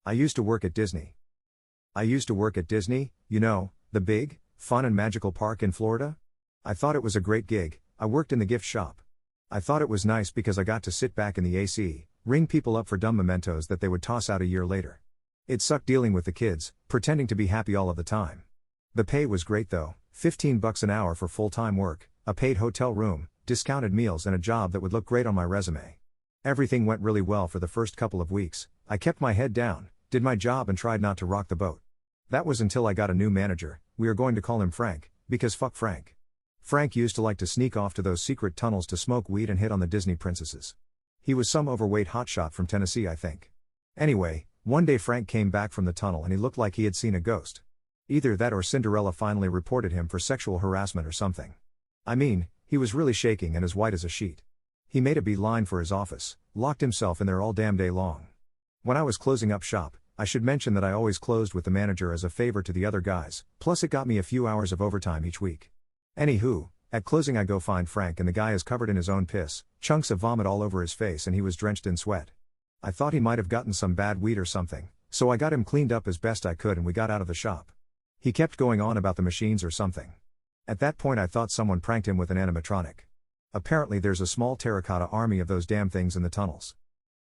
I used to work at Disney. I used to work at Disney, you know, the big, fun and magical park in Florida. I thought it was a great gig. I worked in the gift shop. I thought it was nice because I got to sit back in the AC, ring people up for dumb mementos that they would toss out a year later. It sucked dealing with the kids, pretending to be happy all of the time. The pay was great though, $15 an hour for full-time work, a paid hotel room, discounted meals and a job that would look great on my resume. Everything went really well for the first couple of weeks. I kept my head down, did my job and tried not to rock the boat. That was until I got a new manager. We are going to call him Frank, because fuck Frank. Frank used to like to sneak off to those secret tunnels to smoke weed and hit on the Disney princesses. He was some overweight hotshot from Tennessee, I think. Anyway, one day Frank came back from the tunnel and he looked like he had seen a ghost. Either that or Cinderella finally reported him for sexual harassment or something. I mean, he was really shaking and as white as a sheet. He made a beeline for his office, locked himself in there all damn day long. When I was closing up shop, I should mention that I always closed with the manager as a favor to the other guys, plus it got me a few hours of overtime each week. Anywho, at closing I go find Frank and the guy is covered in his own piss, chunks of vomit all over his face and he was drenched in sweat. I thought he might have gotten some bad weed or something, so I got him cleaned up as best I could and we got out of the shop. He kept going on about the machines or something. At that point I thought someone pranked him with an animatronic. Apparently there's a small terracotta army of those damn things in the tunnels.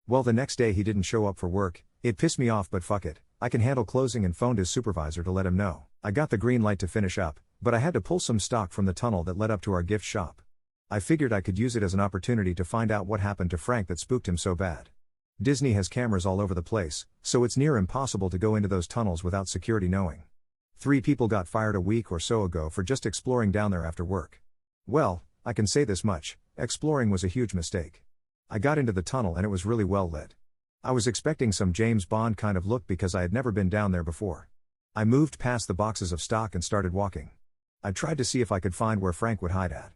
Well, the next day he didn't show up for work. It pissed me off, but fuck it, I can handle closing and phoned his supervisor to let him know. I got the green light to finish up, but I had to pull some stock from the tunnel that led up to our gift shop. I figured I could use it as an opportunity to find out what happened to Frank that spooked him so bad. Disney has cameras all over the place, so it's near impossible to go into those tunnels without security knowing. 3 people got fired a week or so ago for just exploring down there after work. Well, I can say this much, exploring was a huge mistake. I got into the tunnel and it was really well lit. I was expecting some James Bond kind of look because I had never been down there before. I moved past the boxes of stock and started walking. I tried to see if I could find where Frank would hide at.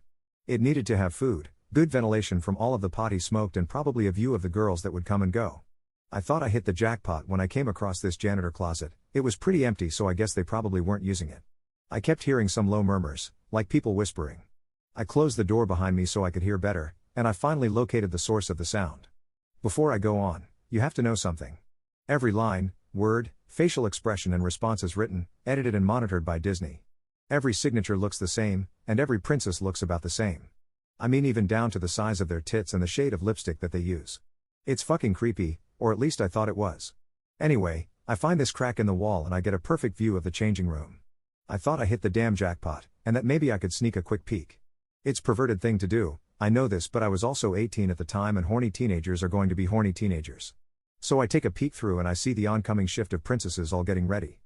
It needed to have food, good ventilation from all of the pot he smoked and probably a view of the girls that would come and go. I thought I hit the jackpot when I came across this janitor closet. It was pretty empty, so I guess they probably weren't using it. I kept hearing some low murmurs, like people whispering. I closed the door behind me so I could hear better, and I finally located the source of the sound. Before I go on, you have to know something. Every line, word, facial expression and response is written, edited and monitored by Disney. Every signature looks the same, and every princess looks about the same. I mean even down to the size of their tits and the shade of lipstick that they use. It's fucking creepy, or at least I thought it was. Anyway, I find this crack in the wall and I get a perfect view of the changing room. I thought I hit the damn jackpot, and that maybe I could sneak a quick peek. It's a perverted thing to do, I know this, but I was also 18 at the time and horny teenagers are going to be horny teenagers. So I take a peek through and I see the oncoming shift of princesses all getting ready.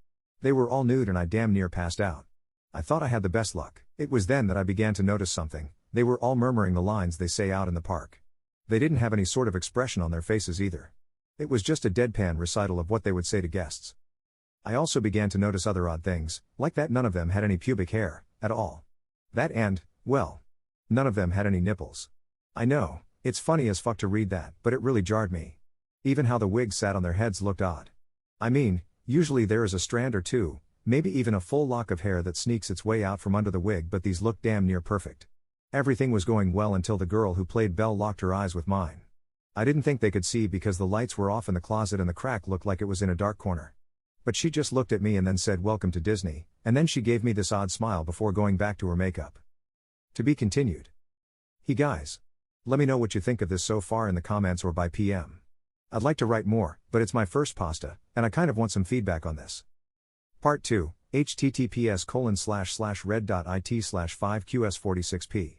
They were all nude and I damn near passed out. I thought I had the best luck. It was then that I began to notice something. They were all murmuring the lines they say out in the park. They didn't have any sort of expression on their faces either. It was just a deadpan recital of what they would say to guests. I also began to notice other odd things, like that none of them had any pubic hair, at all. That and, well, none of them had any nipples. I know, it's funny as fuck to read that, but it really jarred me. Even how the wigs sat on their heads looked odd. I mean, usually there is a strand or two, maybe even a full lock of hair that sneaks its way out from under the wig, but these looked damn near perfect. Everything was going well until the girl who played Belle locked her eyes with mine. I didn't think they could see because the lights were off in the closet and the crack looked like it was in a dark corner. But she just looked at me and then said welcome to Disney, and then she gave me this odd smile before going back to her makeup. To be continued. Hey guys. Let me know what you think of this so far in the comments or by PM. I'd like to write more, but it's my first pasta, and I kind of want some feedback on this. Part 2, https://red.it/5qs46p